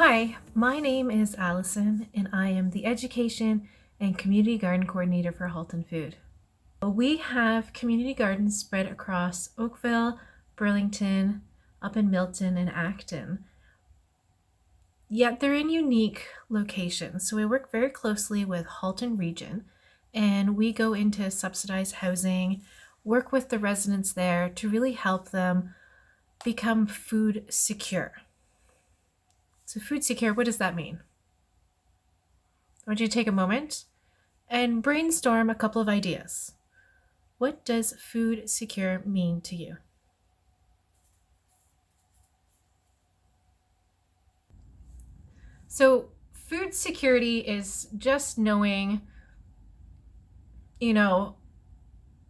Hi, my name is Allison and I am the Education and Community Garden Coordinator for Halton Food. We have community gardens spread across Oakville, Burlington, up in Milton and Acton. Yet they're in unique locations. So we work very closely with Halton Region and we go into subsidized housing, work with the residents there to really help them become food secure. So food secure, what does that mean? I want you to take a moment and brainstorm a couple of ideas. What does food secure mean to you? So food security is just knowing,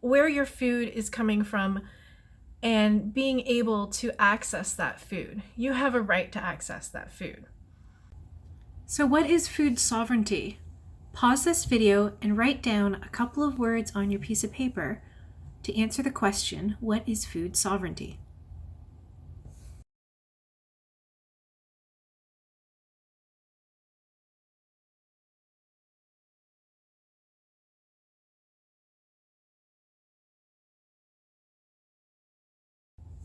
where your food is coming from and being able to access that food. You have a right to access that food. So what is food sovereignty? Pause this video and write down a couple of words on your piece of paper to answer the question, what is food sovereignty?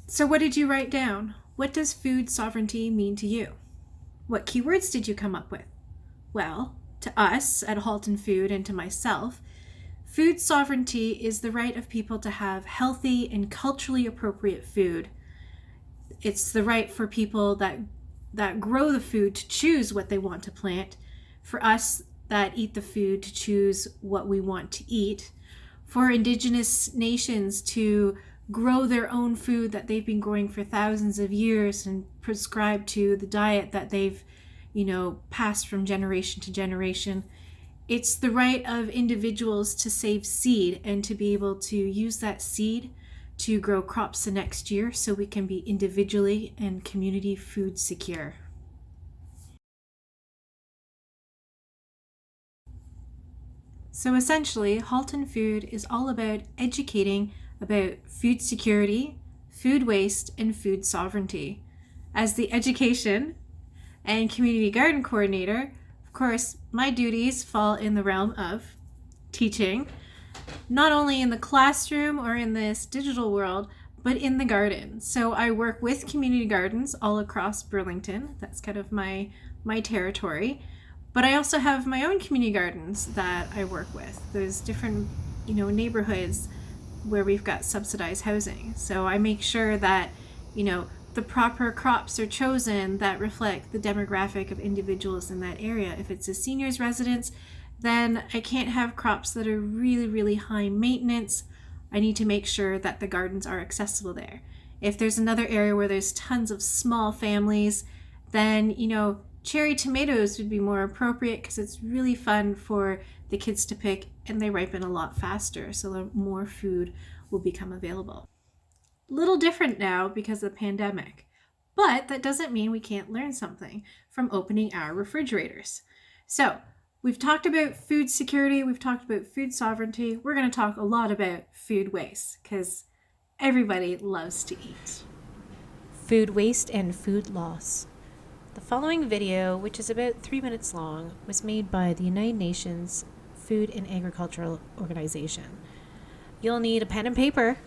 So what did you write down? What does food sovereignty mean to you? What keywords did you come up with? Well, to us at Halton Food and to myself, food sovereignty is the right of people to have healthy and culturally appropriate food. It's the right for people that grow the food to choose what they want to plant, for us that eat the food to choose what we want to eat, for Indigenous nations to grow their own food that they've been growing for thousands of years and prescribe to the diet that they've, passed from generation to generation. It's the right of individuals to save seed and to be able to use that seed to grow crops the next year so we can be individually and community food secure. So essentially, Halton Food is all about educating about food security, food waste, and food sovereignty. As the Education and Community Garden Coordinator, of course, my duties fall in the realm of teaching, not only in the classroom or in this digital world, but in the garden. So I work with community gardens all across Burlington. That's kind of my territory. But I also have my own community gardens that I work with. There's different, neighborhoods where we've got subsidized housing. So I make sure that, the proper crops are chosen that reflect the demographic of individuals in that area. If it's a seniors residence, then I can't have crops that are really, really high maintenance. I need to make sure that the gardens are accessible there. If there's another area where there's tons of small families, then, cherry tomatoes would be more appropriate because it's really fun for the kids to pick and they ripen a lot faster, so more food will become available. Little different now because of the pandemic, but that doesn't mean we can't learn something from opening our refrigerators. So we've talked about food security, we've talked about food sovereignty. We're going to talk a lot about food waste because everybody loves to eat. Food waste and food loss. The following video, which is about 3 minutes long, was made by the United Nations Food and Agricultural Organization. You'll need a pen and paper.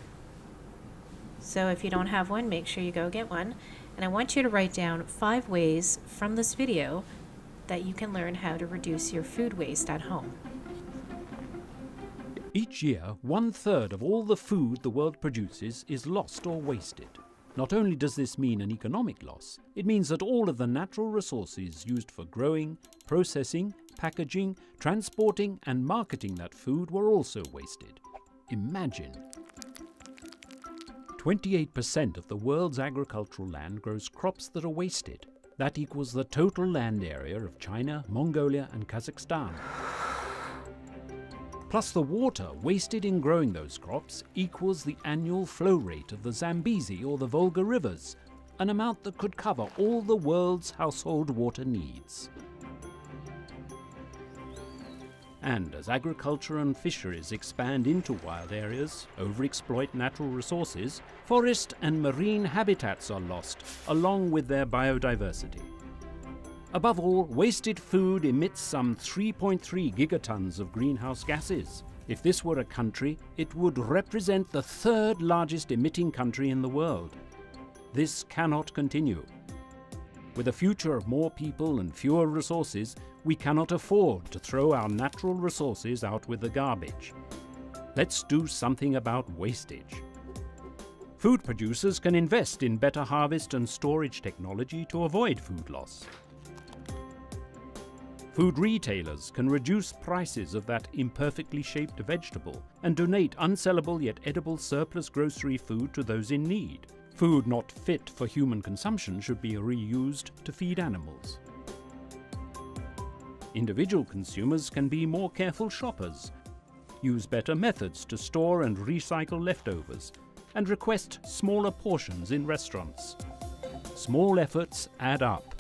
So if you don't have one, make sure you go get one. And I want you to write down 5 ways from this video that you can learn how to reduce your food waste at home. Each year, 1/3 of all the food the world produces is lost or wasted. Not only does this mean an economic loss, it means that all of the natural resources used for growing, processing, packaging, transporting, and marketing that food were also wasted. Imagine. 28% of the world's agricultural land grows crops that are wasted. That equals the total land area of China, Mongolia, and Kazakhstan. Plus the water wasted in growing those crops equals the annual flow rate of the Zambezi or the Volga rivers, an amount that could cover all the world's household water needs. And as agriculture and fisheries expand into wild areas, overexploit natural resources, forest and marine habitats are lost, along with their biodiversity. Above all, wasted food emits some 3.3 gigatons of greenhouse gases. If this were a country, it would represent the third largest emitting country in the world. This cannot continue. With a future of more people and fewer resources, we cannot afford to throw our natural resources out with the garbage. Let's do something about wastage. Food producers can invest in better harvest and storage technology to avoid food loss. Food retailers can reduce prices of that imperfectly shaped vegetable and donate unsellable yet edible surplus grocery food to those in need. Food not fit for human consumption should be reused to feed animals. Individual consumers can be more careful shoppers, use better methods to store and recycle leftovers, and request smaller portions in restaurants. Small efforts add up.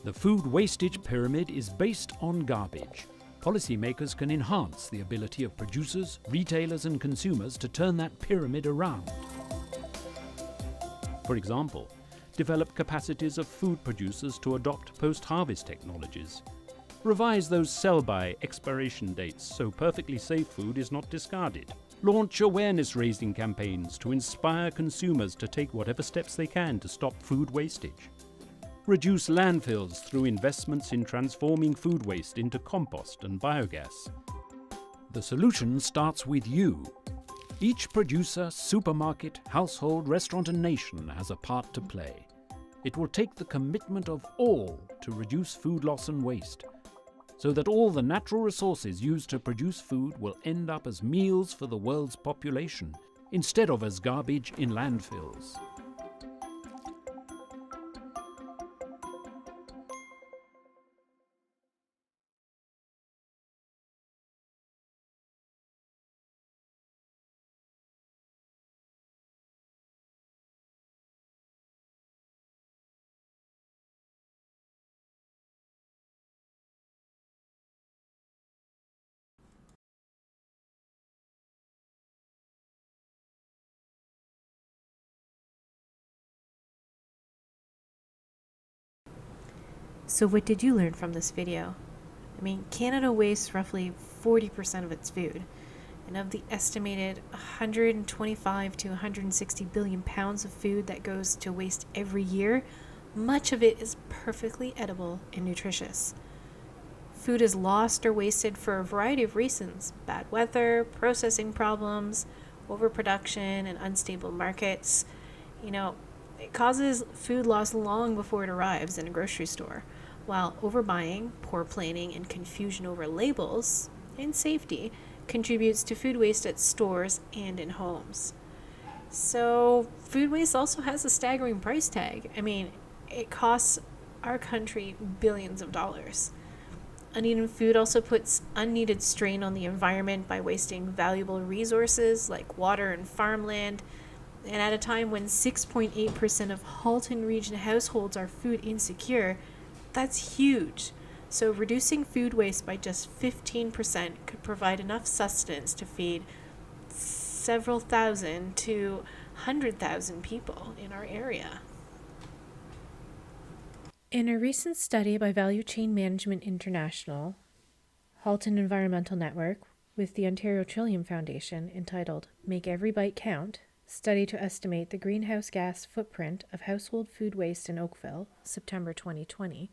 The food wastage pyramid is based on garbage. Policymakers can enhance the ability of producers, retailers, and consumers to turn that pyramid around. For example, develop capacities of food producers to adopt post-harvest technologies. Revise those sell-by expiration dates so perfectly safe food is not discarded. Launch awareness-raising campaigns to inspire consumers to take whatever steps they can to stop food wastage. Reduce landfills through investments in transforming food waste into compost and biogas. The solution starts with you. Each producer, supermarket, household, restaurant and nation has a part to play. It will take the commitment of all to reduce food loss and waste, so that all the natural resources used to produce food will end up as meals for the world's population, instead of as garbage in landfills. So what did you learn from this video? I mean, Canada wastes roughly 40% of its food, and of the estimated 125 to 160 billion pounds of food that goes to waste every year, much of it is perfectly edible and nutritious. Food is lost or wasted for a variety of reasons: bad weather, processing problems, overproduction, and unstable markets. It causes food loss long before it arrives in a grocery store, while overbuying, poor planning, and confusion over labels and safety contributes to food waste at stores and in homes. So food waste also has a staggering price tag. I mean, it costs our country billions of dollars. Uneaten food also puts unneeded strain on the environment by wasting valuable resources like water and farmland. And at a time when 6.8% of Halton Region households are food insecure, that's huge. So reducing food waste by just 15% could provide enough sustenance to feed several thousand to 100,000 people in our area. In a recent study by Value Chain Management International, Halton Environmental Network, with the Ontario Trillium Foundation, entitled Make Every Bite Count, study to estimate the greenhouse gas footprint of household food waste in Oakville, September 2020,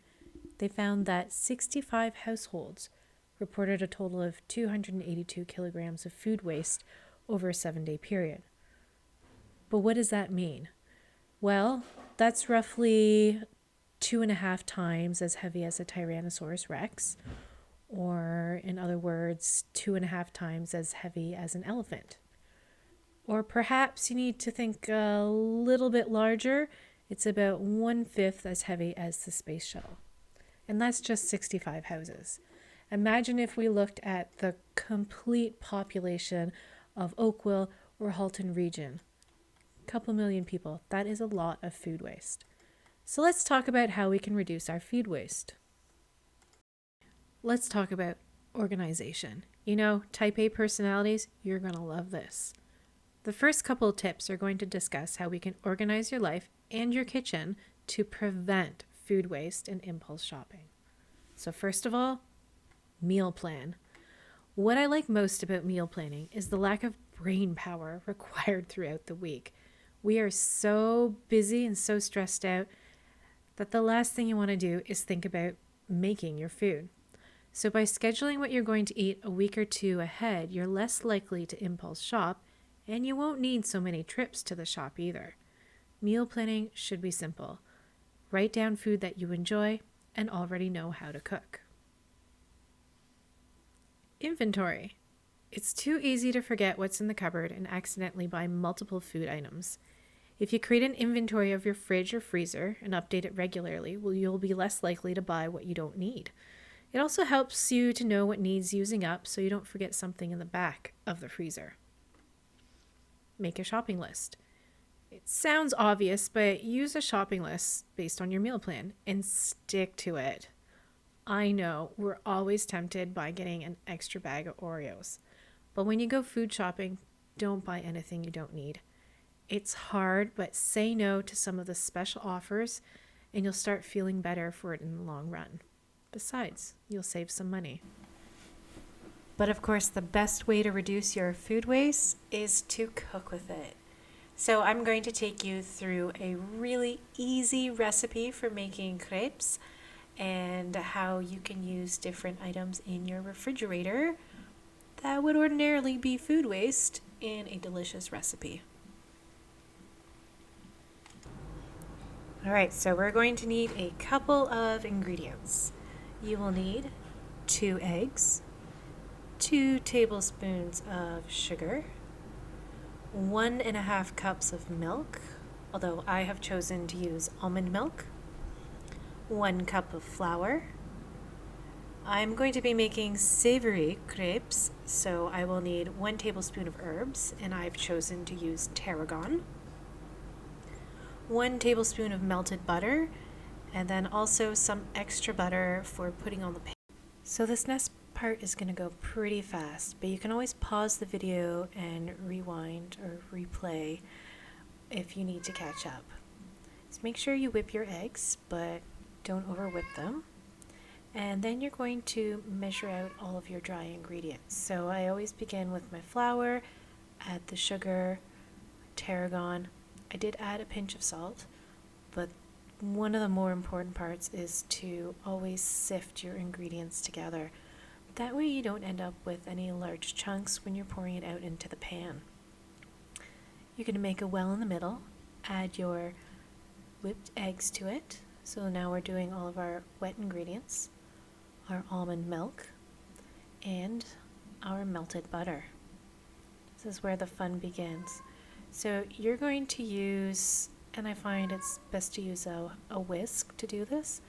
they found that 65 households reported a total of 282 kilograms of food waste over a 7-day period. But what does that mean? Well, that's roughly 2.5 times as heavy as a Tyrannosaurus Rex, or in other words, 2.5 times as heavy as an elephant. Or perhaps you need to think a little bit larger. It's about 1/5 as heavy as the space shuttle. And that's just 65 houses. Imagine if we looked at the complete population of Oakville or Halton Region. A couple million people. That is a lot of food waste. So let's talk about how we can reduce our food waste. Let's talk about organization. Type A personalities, you're going to love this. The first couple of tips are going to discuss how we can organize your life and your kitchen to prevent food waste and impulse shopping. So first of all, meal plan. What I like most about meal planning is the lack of brain power required throughout the week. We are so busy and so stressed out that the last thing you want to do is think about making your food. So by scheduling what you're going to eat a week or two ahead, you're less likely to impulse shop, and you won't need so many trips to the shop either. Meal planning should be simple. Write down food that you enjoy and already know how to cook. Inventory. It's too easy to forget what's in the cupboard and accidentally buy multiple food items. If you create an inventory of your fridge or freezer and update it regularly, you'll be less likely to buy what you don't need. It also helps you to know what needs using up so you don't forget something in the back of the freezer. Make a shopping list. It sounds obvious, but use a shopping list based on your meal plan and stick to it. I know we're always tempted by getting an extra bag of Oreos, but when you go food shopping, don't buy anything you don't need. It's hard, but say no to some of the special offers and you'll start feeling better for it in the long run. Besides, you'll save some money. But of course, the best way to reduce your food waste is to cook with it. So I'm going to take you through a really easy recipe for making crepes and how you can use different items in your refrigerator that would ordinarily be food waste in a delicious recipe. All right, so we're going to need a couple of ingredients. You will need 2 eggs, 2 tablespoons of sugar, 1.5 cups of milk, although I have chosen to use almond milk, 1 cup of flour. I'm going to be making savory crepes, so I will need 1 tablespoon of herbs, and I've chosen to use tarragon, 1 tablespoon of melted butter, and then also some extra butter for putting on the pan. So this next part is going to go pretty fast, but you can always pause the video and rewind or replay if you need to catch up. So make sure you whip your eggs, but don't over whip them. And then you're going to measure out all of your dry ingredients. So I always begin with my flour, add the sugar, tarragon. I did add a pinch of salt, but one of the more important parts is to always sift your ingredients together. That way you don't end up with any large chunks when you're pouring it out into the pan. You're going to make a well in the middle, add your whipped eggs to it. So now we're doing all of our wet ingredients, our almond milk, and our melted butter. This is where the fun begins. So you're going to use, and I find it's best to use a whisk to do this,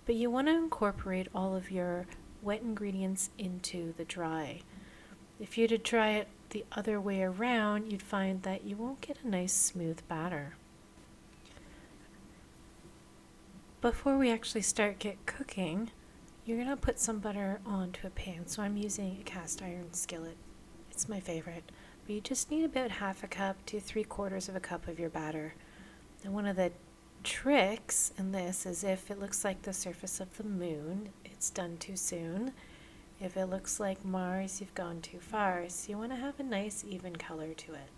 but you want to incorporate all of your wet ingredients into the dry. If you were to try it the other way around, you'd find that you won't get a nice smooth batter. Before we actually start cooking, you're going to put some butter onto a pan. So I'm using a cast iron skillet. It's my favorite. But you just need about 1/2 cup to 3/4 of a cup of your batter. And one of the tricks in this is if it looks like the surface of the moon, it's done too soon. If it looks like Mars, you've gone too far. So you want to have a nice even color to it.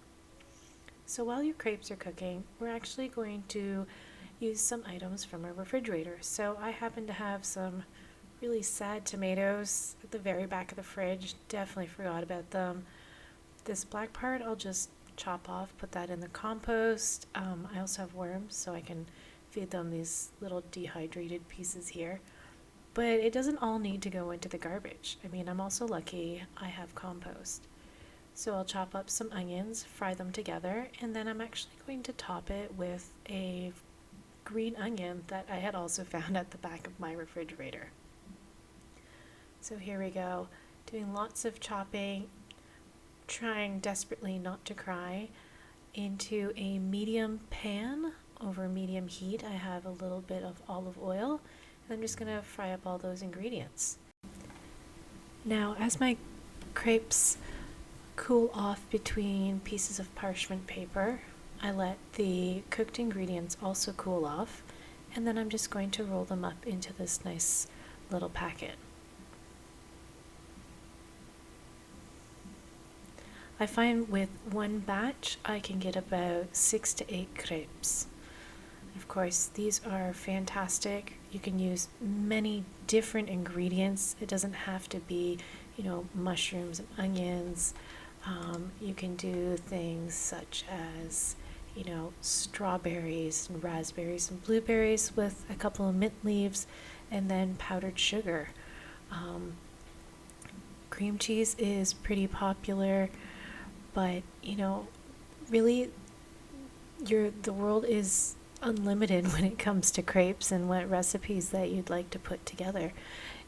So while your crepes are cooking, we're actually going to use some items from our refrigerator. So I happen to have some really sad tomatoes at the very back of the fridge. Definitely forgot about them. This black part I'll just chop off, put that in the compost. I also have worms, so I can feed them these little dehydrated pieces here. But it doesn't all need to go into the garbage. I mean, I'm also lucky I have compost. So I'll chop up some onions, fry them together, and then I'm actually going to top it with a green onion that I had also found at the back of my refrigerator. So here we go, doing lots of chopping, trying desperately not to cry. Into a medium pan over medium heat, I have a little bit of olive oil, and I'm just going to fry up all those ingredients. Now, as my crepes cool off between pieces of parchment paper, I let the cooked ingredients also cool off, and then I'm just going to roll them up into this nice little packet. I find with one batch I can get about 6 to 8 crepes. Of course, these are fantastic. You can use many different ingredients. It doesn't have to be, mushrooms and onions. You can do things such as, strawberries and raspberries and blueberries with a couple of mint leaves and then powdered sugar. Cream cheese is pretty popular, but, really the world is unlimited when it comes to crepes and what recipes that you'd like to put together.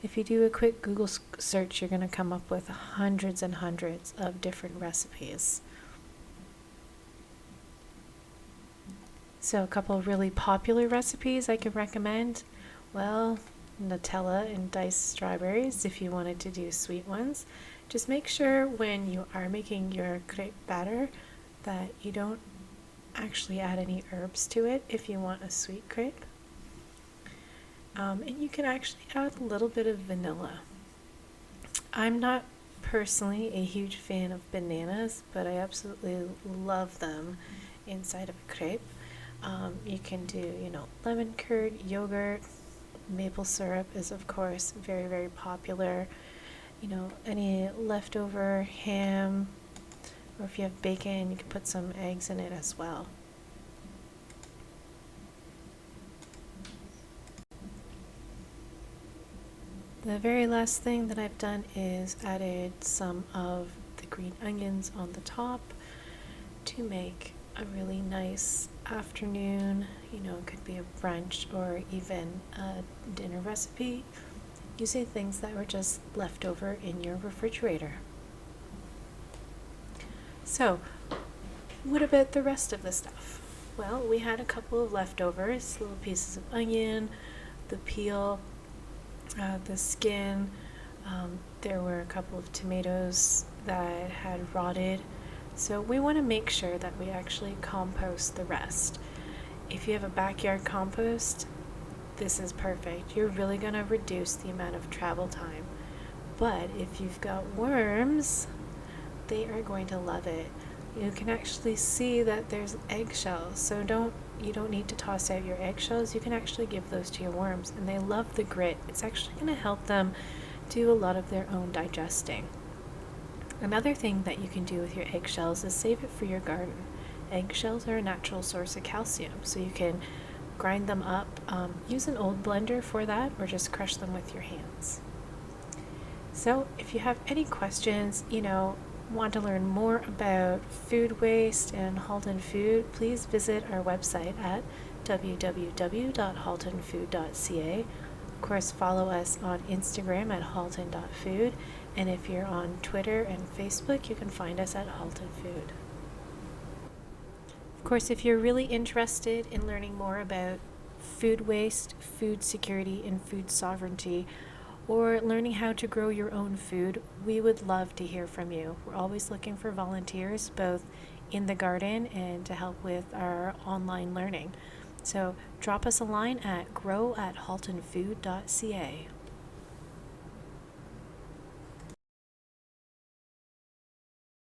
If you do a quick Google search, you're going to come up with hundreds and hundreds of different recipes. So a couple of really popular recipes I can recommend. Well, Nutella and diced strawberries if you wanted to do sweet ones. Just make sure when you are making your crepe batter that you don't actually add any herbs to it if you want a sweet crepe. And you can actually add a little bit of vanilla. I'm not personally a huge fan of bananas, but I absolutely love them inside of a crepe. You can do, lemon curd, yogurt, maple syrup is of course very, very popular. Any leftover ham, or if you have bacon, you can put some eggs in it as well. The very last thing that I've done is added some of the green onions on the top to make a really nice afternoon, it could be a brunch or even a dinner recipe using things that were just left over in your refrigerator. So, what about the rest of the stuff? Well, we had a couple of leftovers, little pieces of onion, the peel, the skin. There were a couple of tomatoes that had rotted. So we want to make sure that we actually compost the rest. If you have a backyard compost, this is perfect. You're really going to reduce the amount of travel time. But if you've got worms, they are going to love it. You can actually see that there's eggshells, so you don't need to toss out your eggshells. You can actually give those to your worms, and they love the grit. It's actually going to help them do a lot of their own digesting. Another thing that you can do with your eggshells is save it for your garden. Eggshells are a natural source of calcium, so you can grind them up, use an old blender for that, or just crush them with your hands. So if you have any questions, want to learn more about food waste and Halton Food, please visit our website at www.haltonfood.ca. Of course, follow us on Instagram at halton.food, and if you're on Twitter and Facebook, you can find us at Halton Food. Of course, if you're really interested in learning more about food waste, food security, and food sovereignty, or learning how to grow your own food, we would love to hear from you. We're always looking for volunteers, both in the garden and to help with our online learning. So drop us a line at grow@haltonfood.ca.